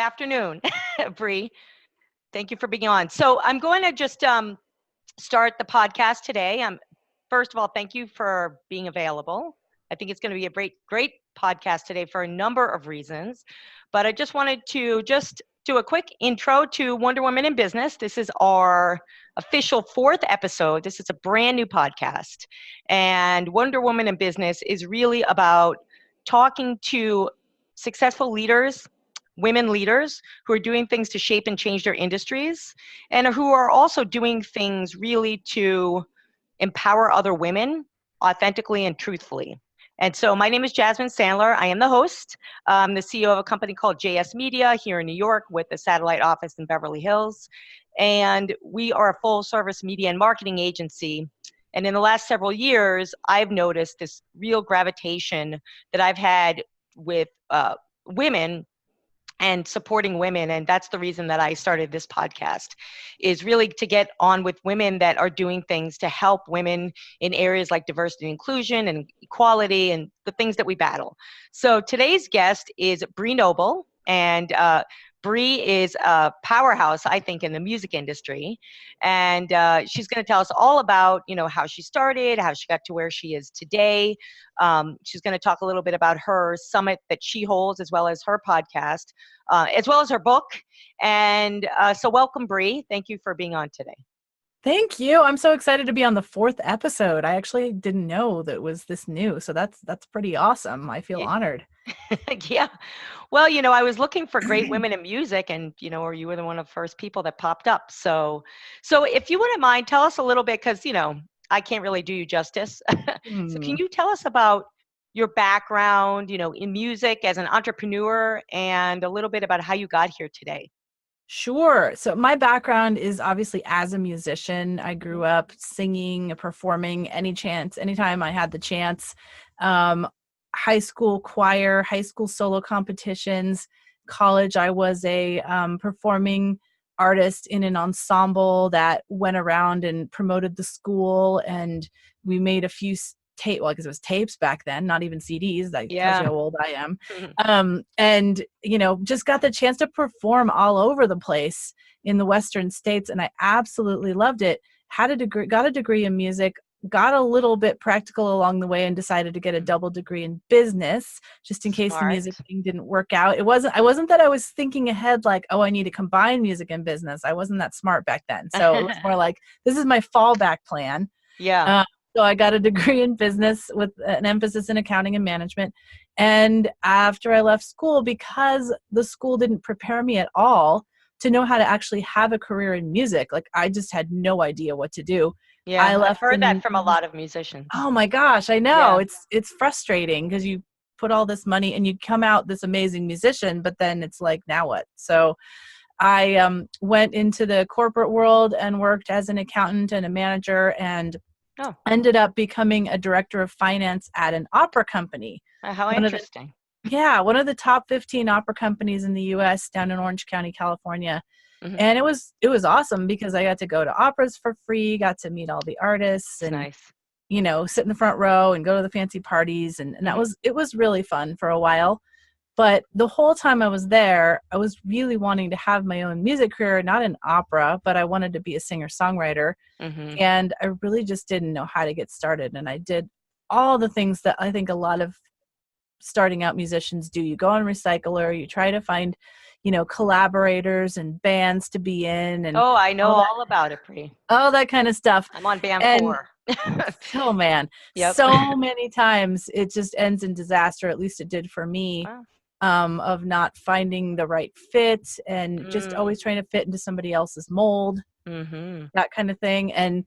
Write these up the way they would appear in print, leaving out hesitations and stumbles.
afternoon, Bree. Thank you for being on. So I'm going to just start the podcast today. First of all, thank you for being available. I think it's going to be a great podcast today for a number of reasons. But I just wanted to just do a quick intro to Wonder Woman in Business. This is our official 4th episode. This is a brand new podcast. And Wonder Woman in Business is really about talking to successful leaders, women leaders who are doing things to shape and change their industries and who are also doing things really to empower other women authentically and truthfully. And so my name is Jasmine Sandler. I am the host. I'm the CEO of a company called JS Media here in New York with a satellite office in Beverly Hills. And we are a full service media and marketing agency. And in the last several years, I've noticed this real gravitation that I've had with women and supporting women. And that's the reason that I started this podcast, is really to get on with women that are doing things to help women in areas like diversity and inclusion and equality and the things that we battle. So today's guest is Bree Noble, and Bree is a powerhouse, I think, in the music industry. And she's going to tell us all about, how she started, how she got to where she is today. She's going to talk a little bit about her summit that she holds, as well as her podcast, as well as her book. And so welcome, Bree. Thank you for being on today. Thank you. I'm so excited to be on the 4th episode. I actually didn't know that it was this new. So that's pretty awesome. I feel honored. Yeah. Well, I was looking for great women in music and, or you were one of the first people that popped up. So if you wouldn't mind, tell us a little bit, because, I can't really do you justice. So can you tell us about your background, in music as an entrepreneur, and a little bit about how you got here today? Sure. So my background is obviously as a musician. I grew up singing, performing anytime I had the chance. High school choir, high school solo competitions. College, I was a performing artist in an ensemble that went around and promoted the school, and we made a few because it was tapes back then, not even CDs. That tells you how old I am. And just got the chance to perform all over the place in the Western states, and I absolutely loved it. Got a degree in music, got a little bit practical along the way, and decided to get a double degree in business, just in case the music thing didn't work out. I wasn't that I was thinking ahead like, oh, I need to combine music and business. I wasn't that smart back then. So it was more like, this is my fallback plan. Yeah. So I got a degree in business with an emphasis in accounting and management. And after I left school, because the school didn't prepare me at all to know how to actually have a career in music, like I just had no idea what to do. Yeah, I've heard that from a lot of musicians. Oh my gosh, I know. Yeah. It's frustrating because you put all this money and you come out this amazing musician, but then it's like, now what? So I went into the corporate world and worked as an accountant and a manager, and ended up becoming a director of finance at an opera company. How interesting. One of the top 15 opera companies in the U.S. down in Orange County, California. Mm-hmm. And it was awesome because I got to go to operas for free, got to meet all the artists, and nice. Sit in the front row and go to the fancy parties, and it was really fun for a while. But the whole time I was there, I was really wanting to have my own music career, not in opera, but I wanted to be a singer-songwriter. Mm-hmm. And I really just didn't know how to get started. And I did all the things that I think a lot of starting out musicians do. You go on Recycler, you try to find, collaborators and bands to be in. And I know all about it, Bree. All that kind of stuff. I'm on band 4. Oh man, yep. So many times it just ends in disaster. At least it did for me. Wow. Of not finding the right fit and just always trying to fit into somebody else's mold, that kind of thing. And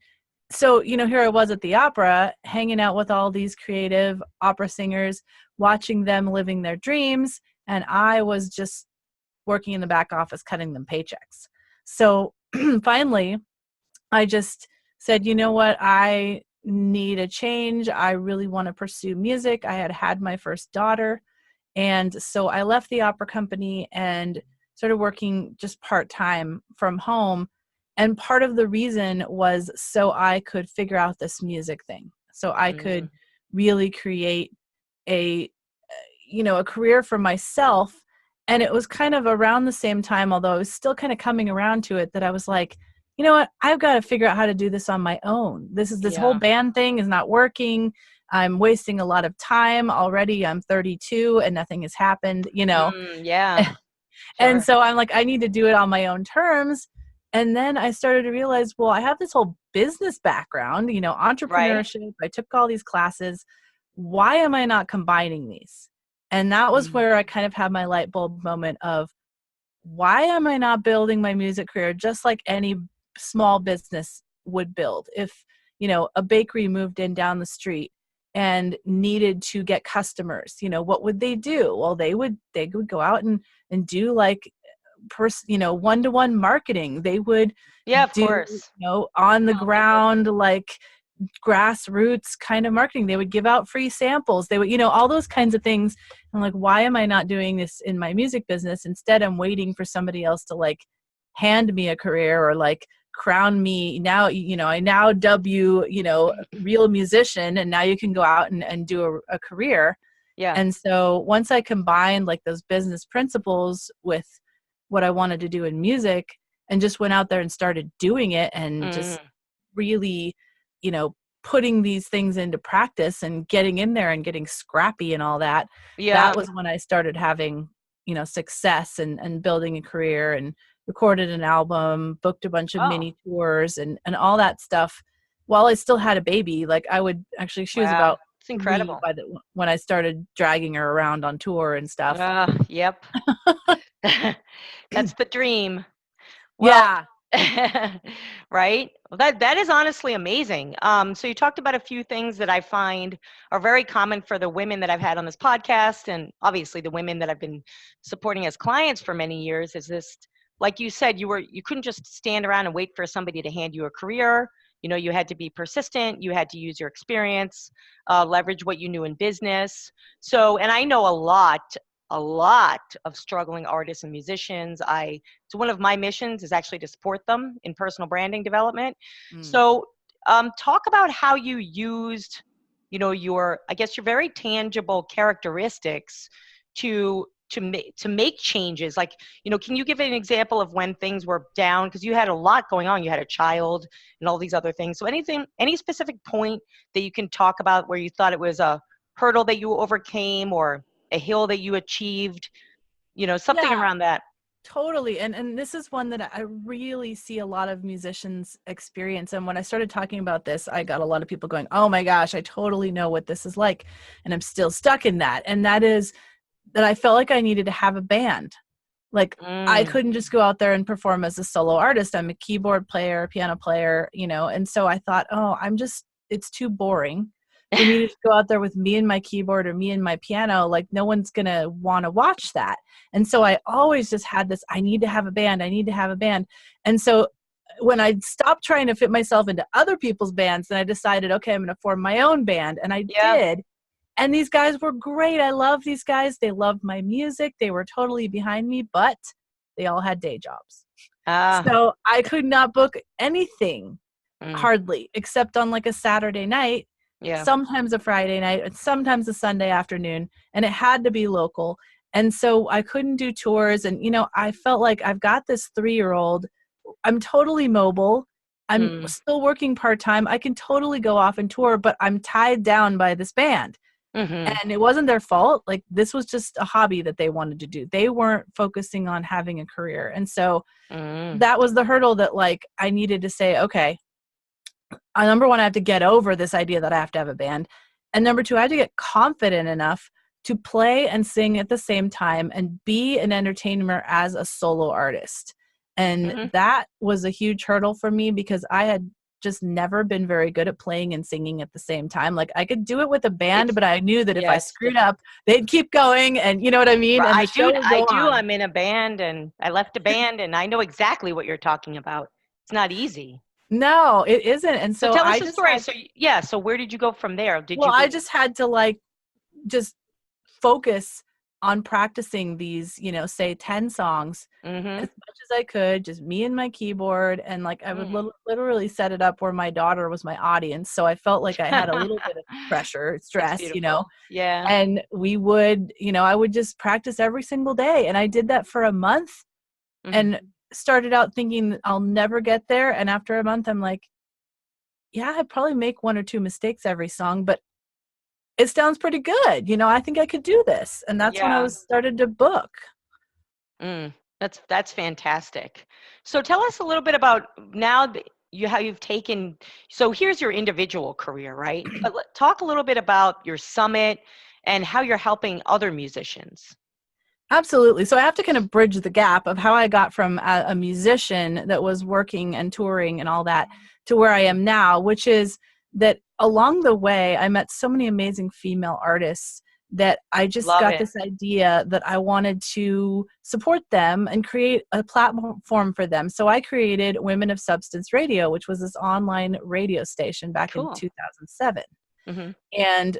so, here I was at the opera, hanging out with all these creative opera singers, watching them living their dreams. And I was just working in the back office, cutting them paychecks. So finally, I just said, you know what? I need a change. I really want to pursue music. I had my first daughter. And so I left the opera company and started working just part-time from home. And part of the reason was so I could figure out this music thing. So I could really create a career for myself And it was kind of around the same time, although I was still kind of coming around to it, that I was like, you know what, I've got to figure out how to do this on my own. This whole Yeah. band thing is not working. I'm wasting a lot of time already. I'm 32 and nothing has happened, you know. Yeah. And Sure. so I'm like, I need to do it on my own terms. And then I started to realize, well, I have this whole business background, you know, Right. entrepreneurship. I took all these classes. Why am I not combining these? And that was Mm. where I kind of had my light bulb moment of, why am I not building my music career just like any small business would build? If, you know, a bakery moved in down the street and needed to get customers, you know, what would they do? Well, they would go out and do like you know, one-to-one marketing. They would Yeah, of do, you course. know, on the No, they would. ground, like grassroots kind of marketing. They would give out free samples. They would, you know, all those kinds of things. I'm like, why am I not doing this in my music business? Instead, I'm waiting for somebody else to like hand me a career or like crown me. Now, you know, I now dub you, you know, real musician, and now you can go out and do a career. Yeah. And so once I combined like those business principles with what I wanted to do in music, and just went out there and started doing it, and just Mm. really, you know, putting these things into practice and getting in there and getting scrappy and all that, Yeah. that was when I started having, you know, success and building a career, and recorded an album, booked a bunch of Oh, mini tours and all that stuff while I still had a baby. Like I would actually, she was wow. about It's 3 incredible. by the when I started dragging her around on tour and stuff. Yep. That's the dream. Well, Yeah. right? Well, that is honestly amazing. So you talked about a few things that I find are very common for the women that I've had on this podcast, and obviously the women that I've been supporting as clients for many years. Is this, like you said, you couldn't just stand around and wait for somebody to hand you a career. You know, you had to be persistent. You had to use your experience, leverage what you knew in business. So, and I know a lot of struggling artists and musicians. So one of my missions is actually to support them in personal branding development. Mm. So talk about how you used, you know, I guess your very tangible characteristics to make changes. Like, you know, can you give an example of when things were down? Because you had a lot going on. You had a child and all these other things. So any specific point that you can talk about where you thought it was a hurdle that you overcame, or a hill that you achieved, you know, something Yeah, around that. totally. And this is one that I really see a lot of musicians experience. And when I started talking about this, I got a lot of people going, "Oh my gosh, I totally know what this is like." And I'm still stuck in that. And that is that I felt like I needed to have a band. Like I Mm. couldn't just go out there and perform as a solo artist. I'm a keyboard player, piano player, you know. And so I thought, "Oh, it's too boring for me to just go out there with me and my keyboard or me and my piano. Like no one's going to want to watch that." And so I always just had this, I need to have a band. I need to have a band. And so when I stopped trying to fit myself into other people's bands, then I decided, okay, I'm going to form my own band. And I Yeah. did. And these guys were great. I love these guys. They loved my music. They were totally behind me, but they all had day jobs. Ah. So I could not book anything Mm. hardly, except on like a Saturday night, Yeah. sometimes a Friday night, and sometimes a Sunday afternoon. And it had to be local. And so I couldn't do tours. And, you know, I felt like I've got this 3-year-old. I'm totally mobile. I'm Mm. still working part-time. I can totally go off and tour, but I'm tied down by this band. Mm-hmm. And it wasn't their fault. Like this was just a hobby that they wanted to do. They weren't focusing on having a career. And so Mm. that was the hurdle that like I needed to say, okay, number one, I have to get over this idea that I have to have a band. And number two, I had to get confident enough to play and sing at the same time and be an entertainer as a solo artist. And Mm-hmm. that was a huge hurdle for me because I had just never been very good at playing and singing at the same time. Like I could do it with a band, It's but I knew that if yeah, I it's screwed up, they'd keep going, and you know what I mean? And the I show do. would I go do. on. I'm in a band, and I left a band, and I know exactly what you're talking about. It's not easy. No, it isn't. And So so tell us I the just story. had, So yeah. So where did you go from there? Did well, you I go? just had to like just focus on practicing these, say 10 songs Mm-hmm. as much as I could, just me and my keyboard. And like I would Mm. literally set it up where my daughter was my audience. So I felt like I had a little bit of pressure, That's stress, beautiful. Yeah. and we would, I would just practice every single day. And I did that for a month Mm-hmm. and started out thinking I'll never get there. And after a month, I'm like, yeah, I'd probably make one or two mistakes every song, but it sounds pretty good. I think I could do this. And that's when I Yeah. was started to book. Mm. That's fantastic. So tell us a little bit about now that how you've taken. So here's your individual career, right? But talk a little bit about your summit and how you're helping other musicians. Absolutely. So I have to kind of bridge the gap of how I got from a musician that was working and touring and all that to where I am now, which is that along the way, I met so many amazing female artists that I just Love got it. this idea that I wanted to support them and create a platform for them. So I created Women of Substance Radio, which was this online radio station back in Cool. 2007. Mm-hmm. And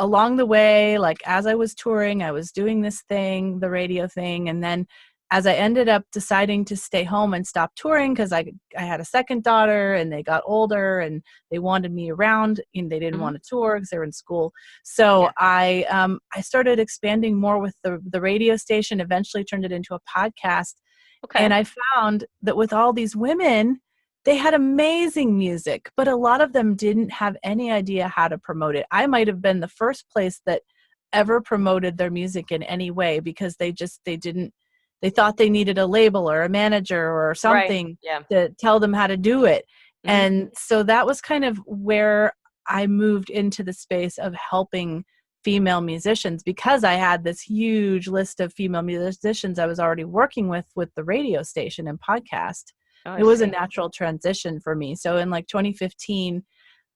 along the way, like as I was touring, I was doing this thing, the radio thing. And then as I ended up deciding to stay home and stop touring because I had a second daughter and they got older and they wanted me around and they didn't Mm-hmm. want to tour because they were in school. So Yeah. I started expanding more with the radio station, eventually turned it into a podcast. Okay. And I found that with all these women, they had amazing music, but a lot of them didn't have any idea how to promote it. I might have been the first place that ever promoted their music in any way because they thought they needed a label or a manager or Right. something Yeah. to tell them how to do it. Mm-hmm. And so that was kind of where I moved into the space of helping female musicians because I had this huge list of female musicians I was already working with the radio station and podcast. Oh, I It was a see. natural transition for me. So in like 2015,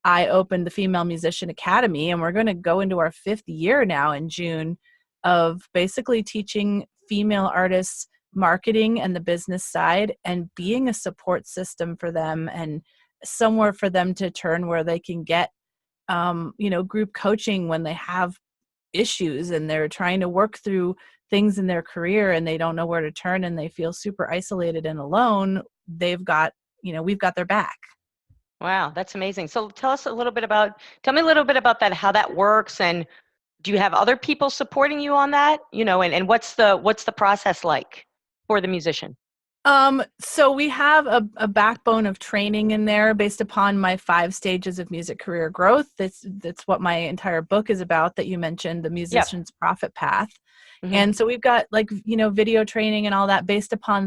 I opened the Female Musician Academy, and we're going to go into our 5th year now in June of basically teaching female artists marketing and the business side and being a support system for them and somewhere for them to turn where they can get group coaching when they have issues and they're trying to work through things in their career and they don't know where to turn and they feel super isolated and alone. We've got their back. Wow, that's amazing. So tell me a little bit about that, how that works, and do you have other people supporting you on that? And what's the process like for the musician? So we have a backbone of training in there based upon my 5 stages of music career growth. That's what my entire book is about that you mentioned, the Yep. musician's profit path. Mm-hmm. And so we've got video training and all that based upon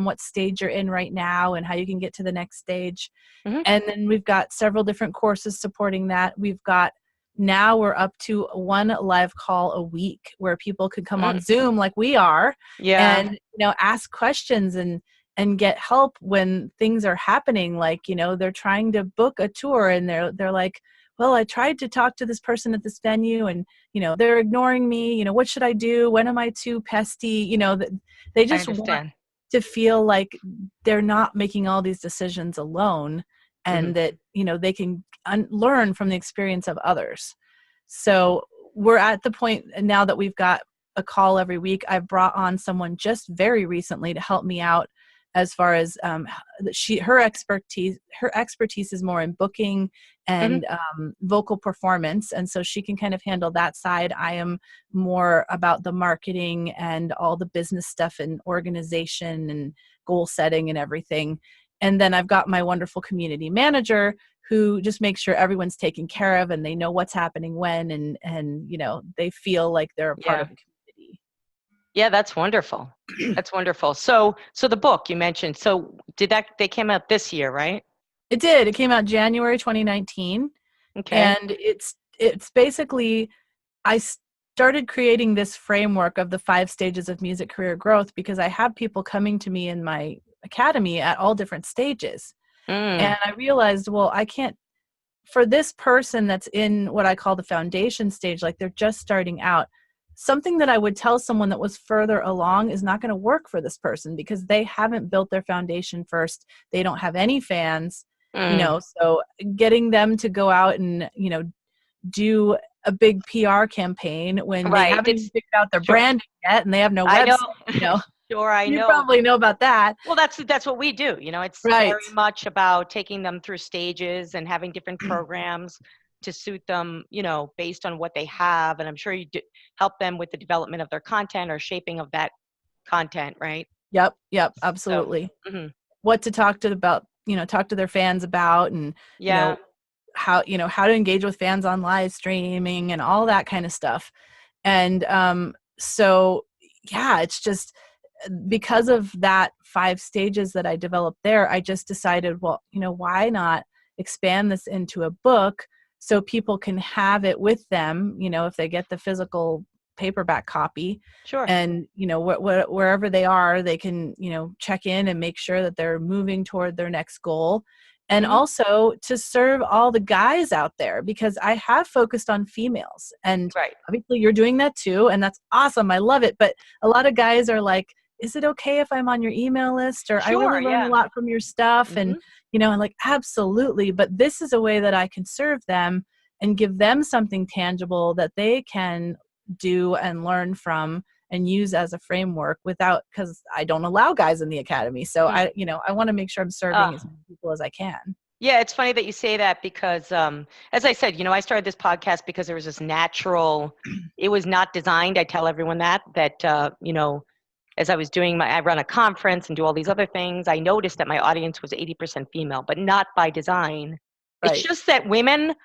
what stage you're in right now and how you can get to the next stage. Mm-hmm. And then we've got several different courses supporting that. Now we're up to 1 live call a week where people could come on Zoom like we are Yeah. and, ask questions and get help when things are happening. Like, they're trying to book a tour and they're like, well, I tried to talk to this person at this venue and, they're ignoring me. What should I do? When am I too pesty? They I just want understand. to feel like they're not making all these decisions alone and that, they can learn from the experience of others. So we're at the point now that we've got a call every week. I've brought on someone just very recently to help me out as far as her expertise is more in booking and vocal performance. And so she can kind of handle that side. I am more about the marketing and all the business stuff and organization and goal setting and everything. And then I've got my wonderful community manager who just makes sure everyone's taken care of and they know what's happening when and they feel like they're a part of the community. Yeah, that's wonderful. That's wonderful. So the book you mentioned, so they came out this year, right? It did. It came out January 2019. Okay. And it's basically, I started creating this framework of the 5 stages of music career growth because I have people coming to me in my academy at all different stages. And I realized, well, I can't, for this person that's in what I call the foundation stage, like they're just starting out, something that I would tell someone that was further along is not going to work for this person because they haven't built their foundation first. They don't have any fans, so getting them to go out and, do a big PR campaign when they Right. haven't even figured out their Sure. branding yet and they have no I know. website, you know. Sure, I You know. probably know about that. Well, that's what we do. It's Right. very much about taking them through stages and having different programs to suit them, based on what they have. And I'm sure you do help them with the development of their content or shaping of that content, right? Yep, So, absolutely. mhm. What to talk to their fans about, and Yeah, how to engage with fans on live streaming and all that kind of stuff. And so yeah, it's just because of that 5 stages that I developed there, I just decided, well, why not expand this into a book so people can have it with them, if they get the physical paperback copy. sure. And wherever they are, they can check in and make sure that they're moving toward their next goal. And Hmm. also to serve all the guys out there, because I have focused on females, and Right. obviously you're doing that too, and that's awesome. I love it. But a lot of guys are like, is it okay if I'm on your email list? Or I Sure. really learn a Yeah. lot from your stuff. And, Hmm. I'm like, absolutely. But this is a way that I can serve them and give them something tangible that they can do and learn from and use as a framework because I don't allow guys in the academy. So I want to make sure I'm serving as many people as I can. Yeah, it's funny that you say that because, as I said, I started this podcast because there was this natural, it was not designed. I tell everyone that, as I was I run a conference and do all these other things, I noticed that my audience was 80% female, but not by design. It's Right. just that women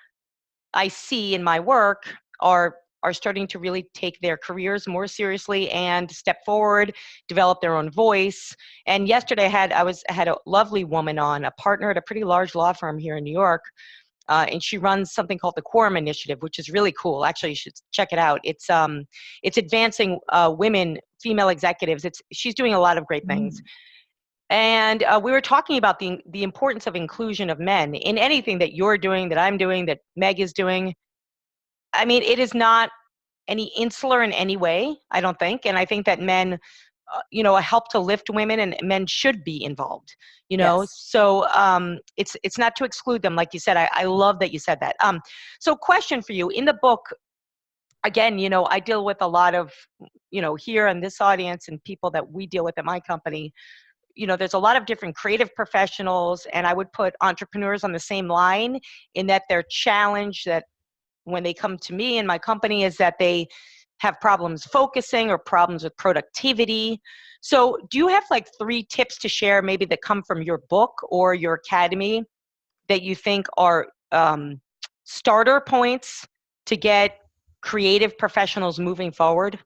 I see in my work are starting to really take their careers more seriously and step forward, develop their own voice. And yesterday I had a lovely woman on, a partner at a pretty large law firm here in New York, and she runs something called the Quorum Initiative, which is really cool. Actually, you should check it out. It's advancing female executives. She's doing a lot of great things. And we were talking about the importance of inclusion of men in anything that you're doing, that I'm doing, that Meg is doing. I mean, it is not any insular in any way, I don't think. And I think that men, help to lift women, and men should be involved. Yes. So it's not to exclude them, like you said. I love that you said that. So, question for you: in the book, again, I deal with a lot of, here in this audience and people that we deal with at my company. There's a lot of different creative professionals, and I would put entrepreneurs on the same line in that their challenge that when they come to me and my company is that they have problems focusing or problems with productivity. So do you have like 3 tips to share, maybe that come from your book or your academy, that you think are starter points to get creative professionals moving forward?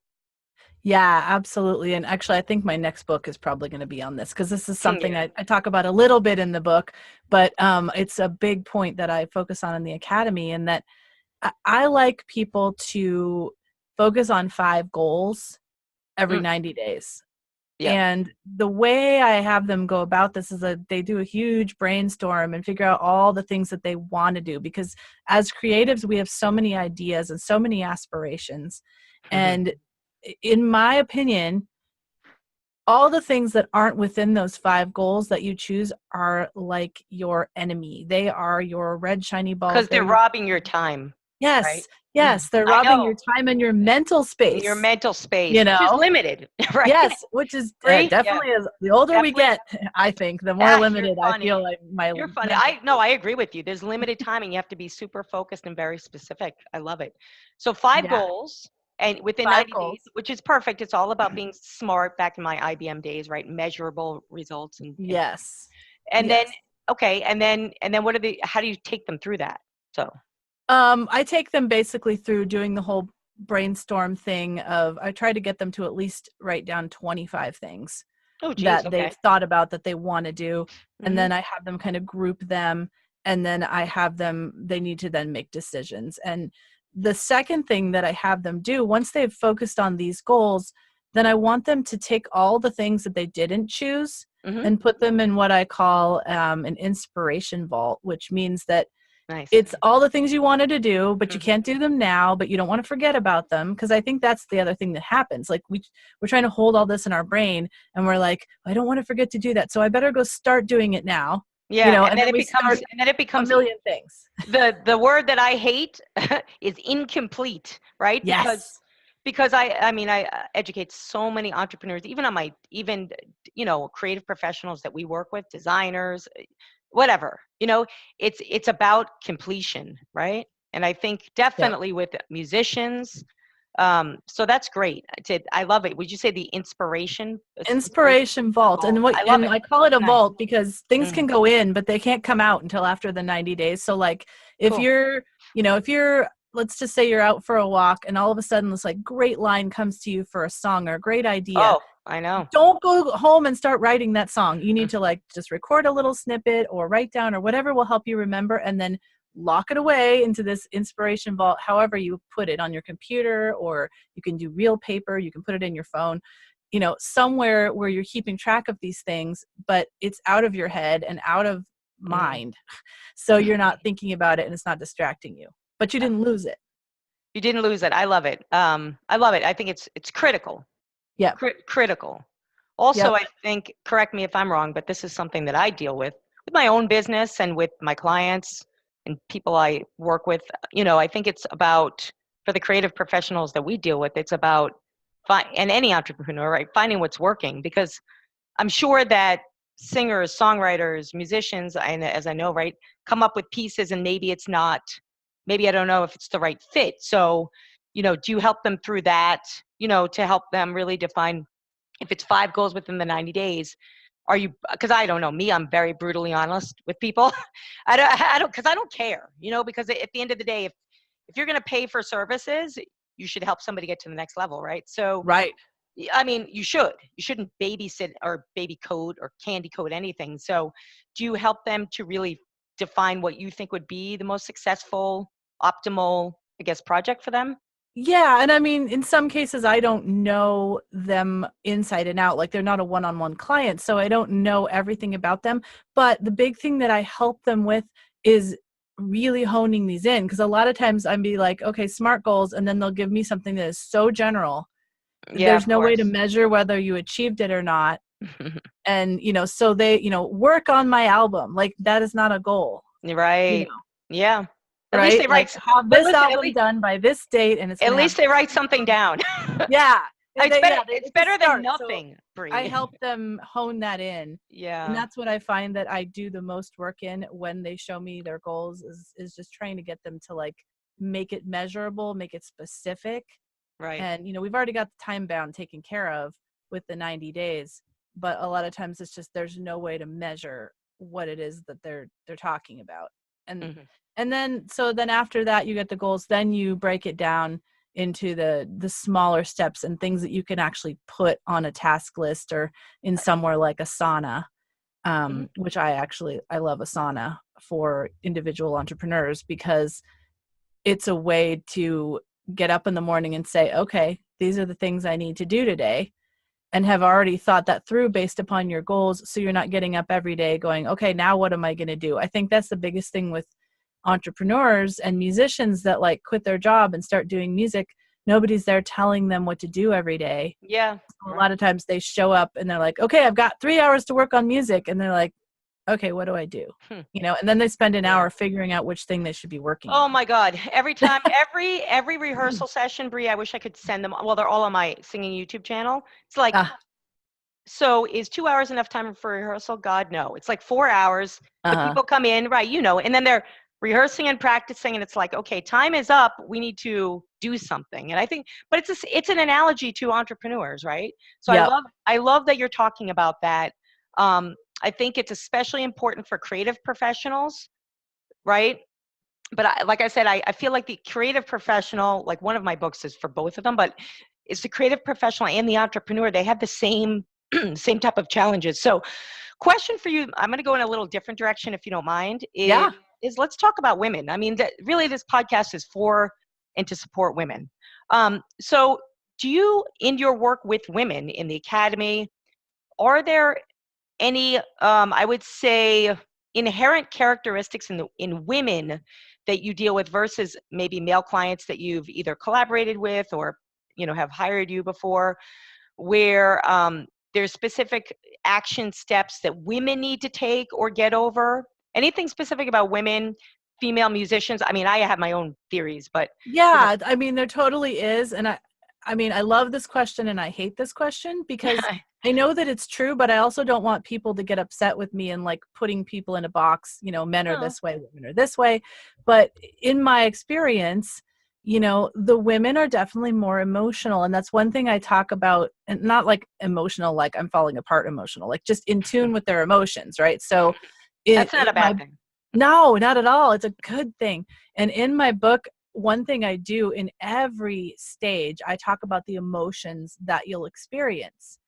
Yeah, absolutely. And actually, I think my next book is probably going to be on this, because this is something Yeah. I talk about a little bit in the book, but it's a big point that I focus on in the academy, and that I like people to focus on 5 goals every Mm, 90 days. yeah. And the way I have them go about this is that they do a huge brainstorm and figure out all the things that they want to do, because as creatives, we have so many ideas and so many aspirations. Mhm. And in my opinion, all the things that aren't within those 5 goals that you choose are like your enemy. They are your red shiny balls. Because They're they're your robbing your time, right? Yes, yes, they're I robbing know. your time and your mental In your space, mental space, you which is know? limited, right? Yes, which is Free? Yeah, definitely, as the older we definitely. get, I think, the more You're limited I feel funny. like my You're funny. mental No, space. I agree with you. There's limited timing. You have to be super focused and very specific. I love it. So 5 Yeah, goals and within 5 90 days, goals. which is perfect. It's all about being smart back in my IBM days, right? Measurable results and Yes, and then yes. okay, and then how do you take them through that? So, I take them basically through doing the whole brainstorm thing of, I try to get them to at least write down 25 things oh geez, that they've okay. thought about that they want to do. And Hmm. then I have them kind of group them, and then they need to then make decisions. And the second thing that I have them do, once they've focused on these goals, then I want them to take all the things that they didn't choose Hmm. and put them in what I call an inspiration vault, which means that Nice. it's all the things you wanted to do, but you Hmm. can't do them now, but you don't want to forget about them. Because I think that's the other thing that happens. Like we're trying to hold all this in our brain, and we're like, I don't want to forget to do that, so I better go start doing it now. Yeah, And then we start it a becomes million things. the word that I hate is incomplete, right? Yes. Because I mean I educate so many entrepreneurs, even on my creative professionals that we work with, designers, whatever. It's about completion, right? And I think Yep. definitely with musicians. So that's great. I love it. Would you say the inspiration? Inspiration vault. And I love it. I call it a Nice. vault because things can go in, but they can't come out until after the 90 days. So like if Cool. you're let's just say you're out for a walk and all of a sudden this like great line comes to you for a song or a great idea. Oh, I know. Don't go home and start writing that song. You need to like just record a little snippet or write down or whatever will help you remember, and then lock it away into this inspiration vault, however you put it, on your computer, or you can do real paper, you can put it in your phone, somewhere where you're keeping track of these things, but it's out of your head and out of mind. So you're not thinking about it and it's not distracting you, but you didn't lose it. You didn't lose it. I love it. I love it. I think it's critical. Yeah. Critical. Also, Yep. I think, correct me if I'm wrong, but this is something that I deal with my own business and with my clients and people I work with. I think it's about, for the creative professionals that we deal with, it's about, and any entrepreneur, right, finding what's working. Because I'm sure that singers, songwriters, musicians, and as I know, right, come up with pieces and maybe it's not, maybe I don't know if it's the right fit. So, do you help them through that, to help them really define if it's 5 goals within the 90 days? Are you, because I don't know, me, I'm very brutally honest with people. Because I don't care, because at the end of the day, if you're going to pay for services, you should help somebody get to the next level, right? So, Right. I mean, you shouldn't babysit or baby code or candy code anything. So do you help them to really define what you think would be the most successful, optimal, I guess, project for them? Yeah, and I mean, in some cases, I don't know them inside and out. Like they're not a one-on-one client, so I don't know everything about them. But the big thing that I help them with is really honing these in, because a lot of times I'd be like, okay, SMART goals, and then they'll give me something that is so general. Yeah, There's of no way to course. measure whether you achieved it or not. And, so they, work on my album. Like that is not a goal, Right. Yeah. At least right? they Like write, have but this listen, album done by this date, and it's at going to have least they write something down. yeah. It's better, it's It's a better than start. So nothing, I Bree. help them hone that in. And Yeah. that's what I find that I do the most work in when they show me their goals is just trying to get them to like make it measurable, make it specific. Right. And, we've already got the time bound taken care of with the 90 days, but a lot of times it's just, there's no way to measure what it is that they're talking about. And, and then, so then after that, you get the goals, then you break it down into the smaller steps and things that you can actually put on a task list or in somewhere like Asana, which I love Asana for individual entrepreneurs, because it's a way to get up in the morning and say, okay, these are the things I need to do today, and have already thought that through based upon your goals. So you're not getting up every day going, okay, now what am I going to do? I think that's the biggest thing with entrepreneurs and musicians that like quit their job and start doing music. Nobody's there telling them what to do every day. Yeah. A lot of times they show up and they're like, okay, I've got 3 hours to work on music. And they're like, okay, what do I do? And then they spend an hour figuring out which thing they should be working on. Oh my God. Every time, every rehearsal session, Bree, I wish I could send them. Well, they're all on my singing YouTube channel. It's like, so is 2 hours enough time for rehearsal? God, no. It's like 4 hours. But people come in, right, and then they're rehearsing and practicing, and it's like, okay, time is up. We need to do something. And I think, but it's an analogy to entrepreneurs, right? So Yep. I love that you're talking about that. I think it's especially important for creative professionals, right? But like I said, I feel like the creative professional, like one of my books is for both of them, but it's the creative professional and the entrepreneur. They have the same same type of challenges. So question for you, I'm going to go in a little different direction if you don't mind, is let's talk about women. I mean, really this podcast is for and to support women. So do you, in your work with women in the academy, are there any, I would say, inherent characteristics in women that you deal with versus maybe male clients that you've either collaborated with or have hired you before, where there's specific action steps that women need to take or get over? Anything specific about women, female musicians? I mean, I have my own theories, but Yeah, I mean, there totally is. And I mean, I love this question and I hate this question because I know that it's true, but I also don't want people to get upset with me and like putting people in a box, men are no. this way, women are this way. But in my experience, the women are definitely more emotional. And that's one thing I talk about, and not like emotional, like I'm falling apart emotional, like just in tune with their emotions, right? So That's not a bad thing. no, not at all. It's a good thing. And in my book, one thing I do in every stage, I talk about the emotions that you'll experience.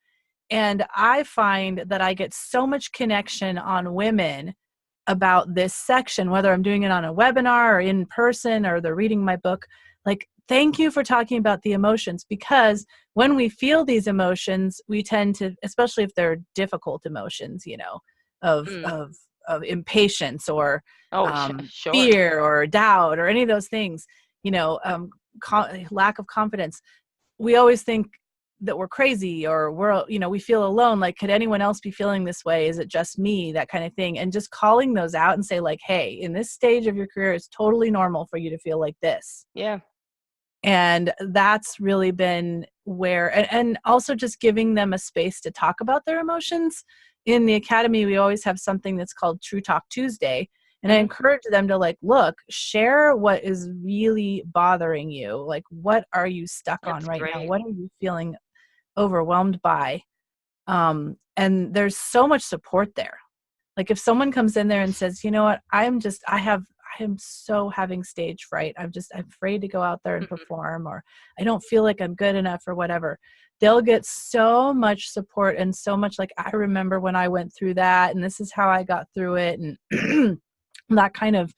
And I find that I get so much connection on women about this section, whether I'm doing it on a webinar or in person or they're reading my book. Like, thank you for talking about the emotions, because when we feel these emotions, we tend to, especially if they're difficult emotions, of Mm. of impatience or Oh, sure. fear or doubt or any of those things, lack of confidence. We always think that we're crazy or we feel alone. Like, could anyone else be feeling this way? Is it just me? That kind of thing. And just calling those out and say like, hey, in this stage of your career, it's totally normal for you to feel like this. Yeah. And that's really been where, and also just giving them a space to talk about their emotions. In the academy, we always have something that's called True Talk Tuesday. And I encourage them to share what is really bothering you. Like, what are you stuck on right now? What are you feeling overwhelmed by? And there's so much support there. Like, if someone comes in there and says, you know what, I am so having stage fright. I'm afraid to go out there and perform, or I don't feel like I'm good enough or whatever. They'll get so much support and so much I remember when I went through that and this is how I got through it. And that kind of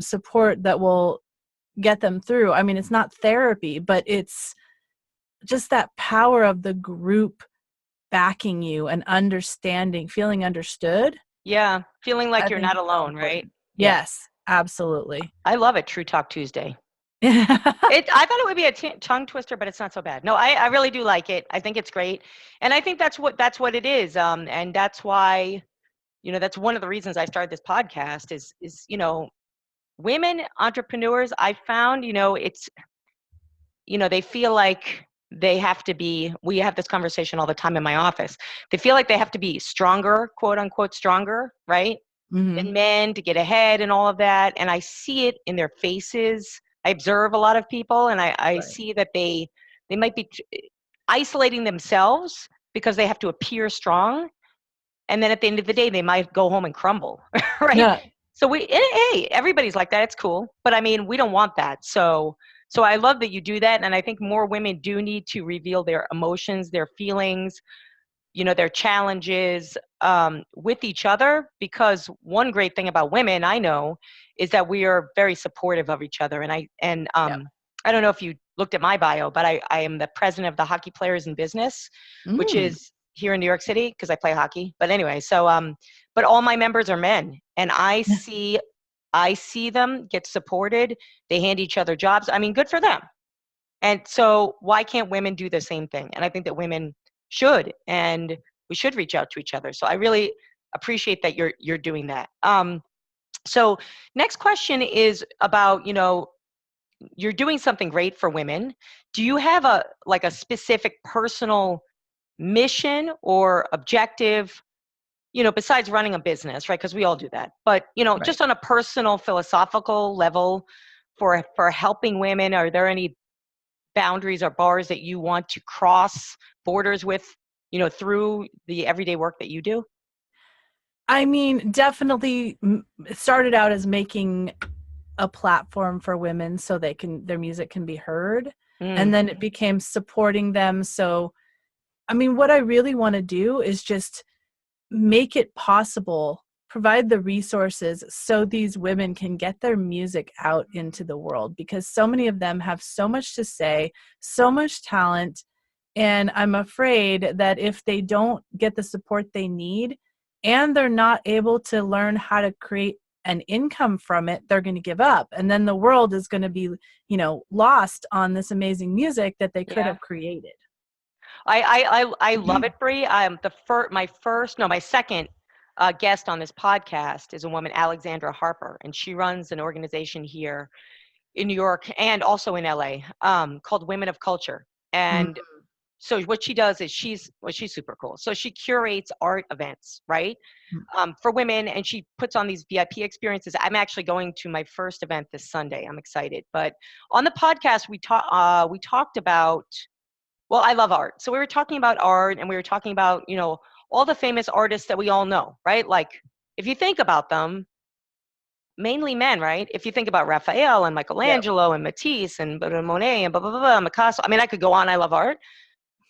support that will get them through. I mean, it's not therapy, but it's just that power of the group backing you and understanding, feeling understood. Yeah. Feeling like I you're think not it's so alone, important. right? Yes, absolutely. I love it. True Talk Tuesday. I thought it would be a tongue twister, but it's not so bad. No, I really do like it. I think it's great. And I think that's what it is. And that's why, that's one of the reasons I started this podcast is, women entrepreneurs. I found, it's, they feel like they have to be, we have this conversation all the time in my office. They feel like they have to be stronger, quote unquote, stronger, right? Than men to get ahead and all of that. And I see it in their faces. I observe a lot of people and I see that they might be isolating themselves because they have to appear strong. And then at the end of the day, they might go home and crumble, right? Yeah. So hey, everybody's like that. It's cool. But I mean, we don't want that. So I love that you do that. And I think more women do need to reveal their emotions, their feelings, their challenges with each other, because one great thing about women I know is that we are very supportive of each other. And I don't know if you looked at my bio, but I am the president of the Hockey Players in Business, which is here in New York City because I play hockey. But anyway, so but all my members are men, and I see them get supported. They hand each other jobs. I mean, good for them. And so why can't women do the same thing? And I think that women should, and we should reach out to each other. So I really appreciate that you're doing that. So next question is about, you're doing something great for women. Do you have a specific personal mission or objective, besides running a business, right? Because we all do that. But, just on a personal philosophical level for helping women, are there any boundaries or bars that you want to cross borders with, through the everyday work that you do? I mean, definitely it started out as making a platform for women so their music can be heard. And then it became supporting them. So, I mean, what I really want to do is just make it possible, provide the resources so these women can get their music out into the world, because so many of them have so much to say, so much talent. And I'm afraid that if they don't get the support they need and they're not able to learn how to create an income from it, they're going to give up. And then the world is going to be, lost on this amazing music that they could have created. I love it, Bree. I'm my second guest on this podcast is a woman, Alexandra Harper, and she runs an organization here in New York and also in LA called Women of Culture. Mm. And so what she does is she's super cool. So she curates art events, right, for women, and she puts on these VIP experiences. I'm actually going to my first event this Sunday. I'm excited. But on the podcast, we talked about. Well, I love art. So we were talking about art, and we were talking about all the famous artists that we all know, right? Like if you think about them, mainly men, right? If you think about Raphael and Yep. Michelangelo and Matisse and Monet and blah blah blah, blah Picasso. I mean, I could go on. I love art.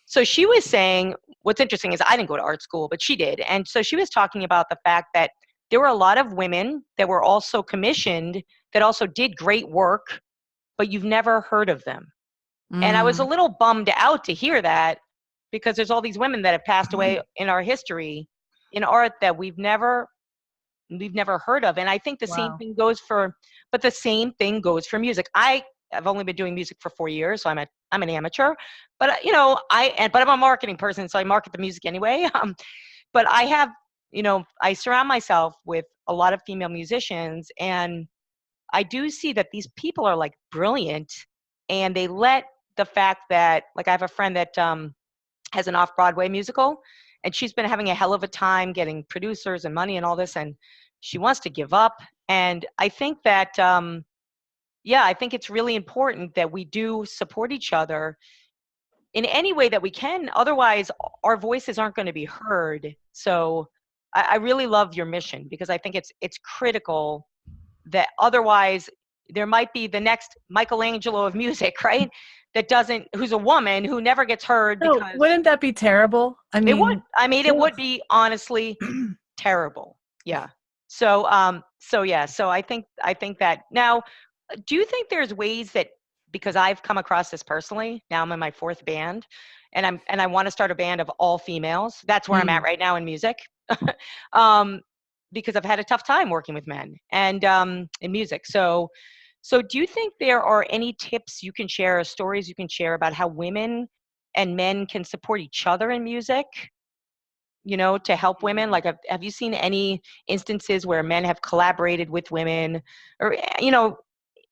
So she was saying, what's interesting is I didn't go to art school, but she did. And so she was talking about the fact that there were a lot of women that were also commissioned that also did great work, but you've never heard of them. And I was a Mm. little bummed out to hear that because there's all these women that have passed away in our history in art that we've never heard of. And I think the same Wow. thing goes for, but the same thing goes for music. I've only been doing music for 4 years, so I'm an amateur, but but I'm a marketing person, so I market the music anyway. But I have, I surround myself with a lot of female musicians, and I do see that these people are like brilliant, and they let the fact that, like, I have a friend that has an off-Broadway musical, and she's been having a hell of a time getting producers and money and all this, and she wants to give up. And I think that, I think it's really important that we do support each other in any way that we can. Otherwise, our voices aren't going to be heard. So I really love your mission because I think it's critical that otherwise there might be the next Michelangelo of music, right? Who's a woman who never gets heard No, because wouldn't that be terrible? I it would. mean, I mean, it would be honestly terrible. Yeah. So I think that now, do you think there's ways that, because I've come across this personally, now I'm in my fourth band, and I want to start a band of all females. That's where I'm at right now in music. Because I've had a tough time working with men and in music. So do you think there are any tips you can share or stories you can share about how women and men can support each other in music, to help women? Like, have you seen any instances where men have collaborated with women or,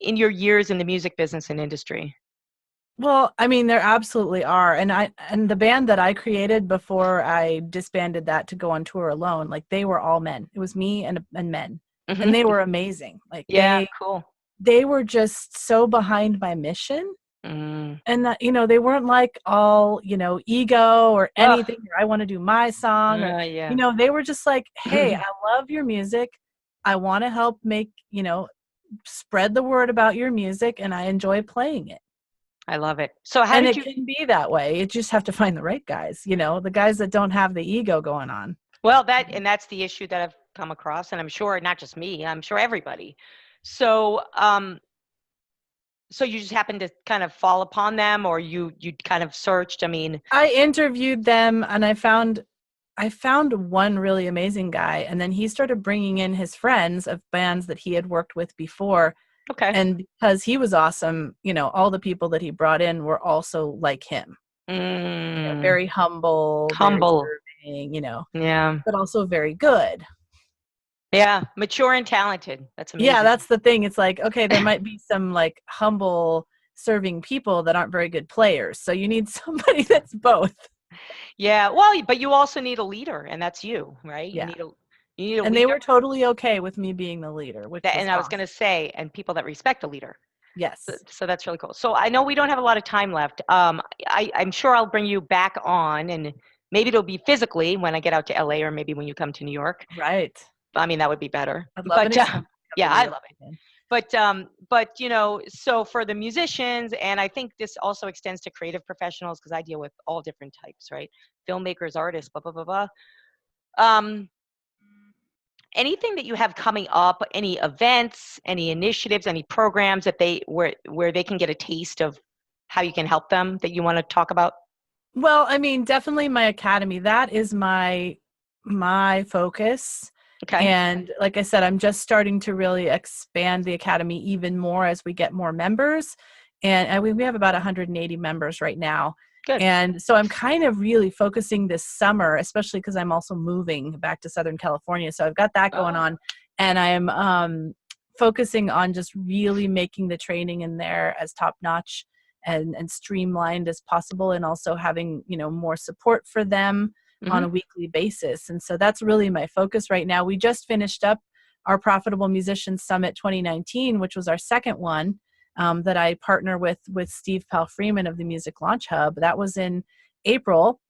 in your years in the music business and industry? well, I mean, there absolutely are. And the band that I created before I disbanded that to go on tour alone, like they were all men. It was me and men. And Hmm. they were amazing. Like Yeah, cool. they were just so behind my mission. Mm. And that, they weren't like all, ego or Ugh, anything, or I want to do my song, or, yeah. they were just like, hey, I love your music. I want to help make, spread the word about your music, and I enjoy playing it. I love it. So how And did it you? can be that way. You just have to find the right guys, the guys that don't have the ego going on. Well, that's the issue that I've come across, and I'm sure not just me, I'm sure everybody. So, so you just happened to kind of fall upon them, or you kind of searched. I mean, I interviewed them, and I found one really amazing guy, and then he started bringing in his friends of bands that he had worked with before. okay. And because he was awesome, all the people that he brought in were also like him. Very humble, very Humble. serving, Yeah. but also very good. Yeah. Mature and talented. That's amazing. Yeah, that's the thing. It's like, okay, there might be some like humble serving people that aren't very good players. So you need somebody that's both. Yeah. Well, but you also need a leader, and that's you, right? Yeah. You need a And leader. they were totally okay with me being the leader, which was And I was awesome. going to say, and people that respect a leader. Yes. So that's really cool. So I know we don't have a lot of time left. I'm sure I'll bring you back on, and maybe it'll be physically when I get out to LA, or maybe when you come to New York. Right. I mean, that would be better. I'd love But it. yeah, I love it. But so for the musicians, and I think this also extends to creative professionals because I deal with all different types, right? Filmmakers, artists, blah blah blah blah. Anything that you have coming up, any events, any initiatives, any programs that where they can get a taste of how you can help them that you want to talk about? Well, I mean, definitely my academy. That is my focus. Okay. And like I said, I'm just starting to really expand the academy even more as we get more members. And we have about 180 members right now. Good. And so I'm kind of really focusing this summer, especially because I'm also moving back to Southern California. So I've got that going on, and I'm focusing on just really making the training in there as top notch and streamlined as possible, and also having, more support for them on Mm-hmm. a weekly basis. And so that's really my focus right now. We just finished up our Profitable Musicians Summit 2019, which was our second one, that I partner with Steve Pal Freeman of the Music Launch Hub. That was in April.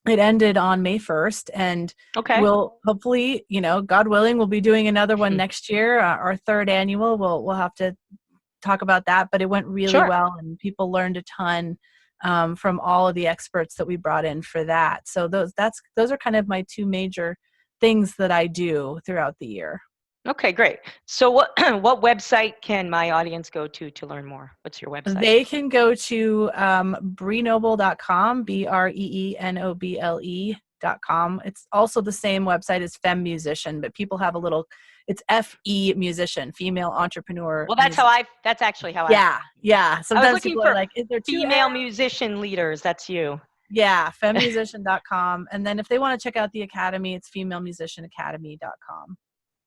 It ended on May 1st, and Okay. we'll hopefully, God willing, we'll be doing another one next year, our third annual. We'll have to talk about that, but it went really Sure. well, and people learned a ton from all of the experts that we brought in for that. So those are kind of my two major things that I do throughout the year. Okay, great. So what what website can my audience go to learn more? What's your website? They can go to breenoble.com, BREENOBLE.com. It's also the same website as Femme Musician, but people have it's FE Musician, female entrepreneur. Well, musician. that's actually how Yeah. I was Sometimes looking people for are like, is there two female F's? musician leaders. That's you. Yeah, femmusician.com. And then if they want to check out the academy, it's femalemusicianacademy.com.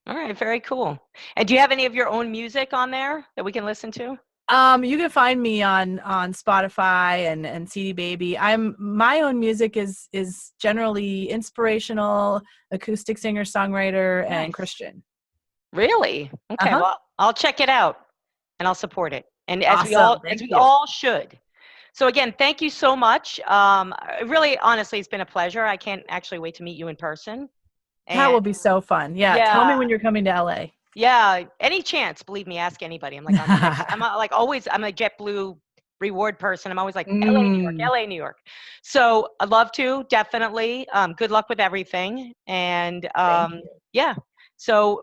All right, very cool. And do you have any of your own music on there that we can listen to? You can find me on Spotify and CD Baby. My own music is generally inspirational, acoustic singer songwriter, Nice. and Christian. Really? Okay. Uh-huh. Well, I'll check it out and I'll support it. And as Awesome. we all should. So again, thank you so much. Really, honestly, it's been a pleasure. I can't actually wait to meet you in person. That will be so fun. Yeah. Tell me when you're coming to LA. Yeah, any chance, believe me, ask anybody. I'm like, I'm like always, I'm a JetBlue reward person. I'm always like, LA, New York, LA, New York. So I'd love to, definitely. Good luck with everything. And yeah, so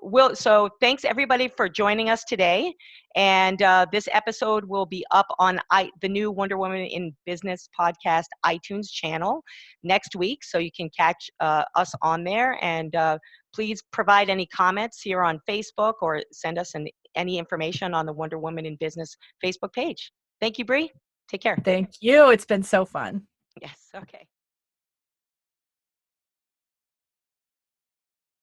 thanks everybody for joining us today. And this episode will be up on the new Wonder Woman in Business podcast iTunes channel next week. So you can catch us on there, and please provide any comments here on Facebook or send us any information on the Wonder Woman in Business Facebook page. Thank you, Bree. Take care. Thank you. It's been so fun. Yes. Okay.